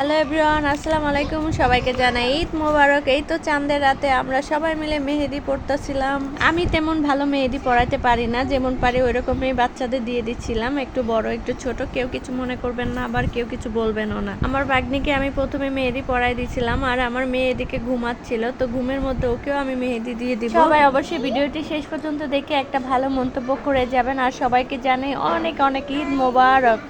Hello everyone, আসসালামু আলাইকুম। সবাইকে জানাই ঈদ মোবারক। এই তো চাঁদের রাতে আমরা সবাই মিলে মেহেদি পড়তেছিলাম। আমি তেমন ভালো মেহেদি পড়াইতে পারি না, যেমন পারি ওই রকমই বাচ্চাদের দিয়ে দিচ্ছিলাম, একটু বড় একটু ছোট। কেউ কিছু মনে করবেন না, আবার কেউ কিছু বলবেনও না। আমার ভাগ্নিকে আমি প্রথমে মেহেদি পড়াই দিয়েছিলাম, আর আমার মেয়ে এদিকে ঘুমাচ্ছিল, তো ঘুমের মধ্যে ওকেও আমি মেহেদি দিয়ে দিব। সবাই অবশ্যই ভিডিওটি শেষ পর্যন্ত দেখে একটা ভালো মন্তব্য করে যাবেন, আর সবাইকে জানাই অনেক অনেক ঈদ মোবারক।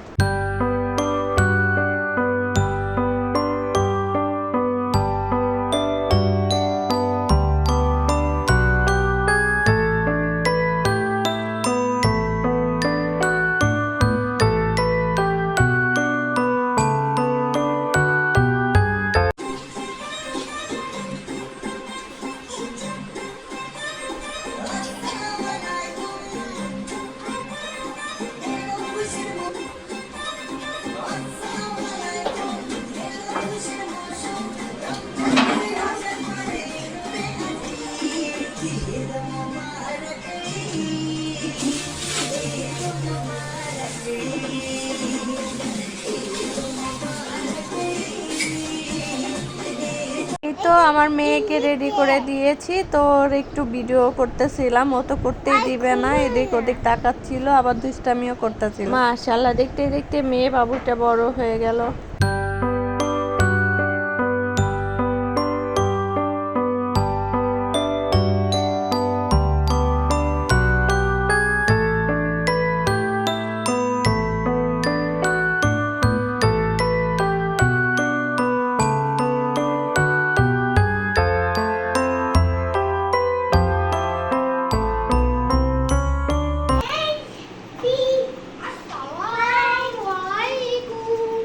এই তো আমার মেয়েকে রেডি করে দিয়েছি, তো ওর একটু ভিডিও করতেছিলাম। ও তো করতেই দিবে না, এদিক ওদিক তাকাচ্ছিল, আবার দুষ্টামিও করতেছিল। মাশাআল্লাহ, দেখতে দেখতে মেয়ে বাবুটা বড় হয়ে গেল।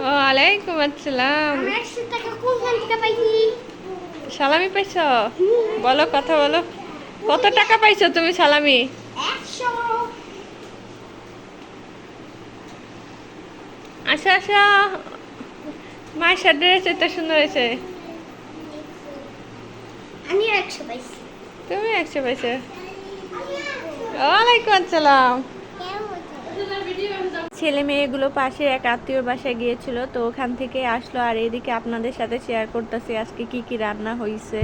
ওয়ালাইকুম আসসালাম। সালামি পাইছো? বলো, কথা বলো। কত টাকা পাইছো তুমি সালামি? আচ্ছা আচ্ছা, মায়ের ড্রেস এত সুন্দর হয়েছে। আমি 100 পাইছি। তুমি 100 পাইছো? ওয়ালাইকুম আসসালাম। ছেলে মেয়েগুলো পাশে এক আত্মীয় বাসায় গিয়েছিল, তো ওখান থেকে আসলো, আর এদিকে আপনাদের সাথে শেয়ার করতেছি আজকে কি কি রান্না হয়েছে।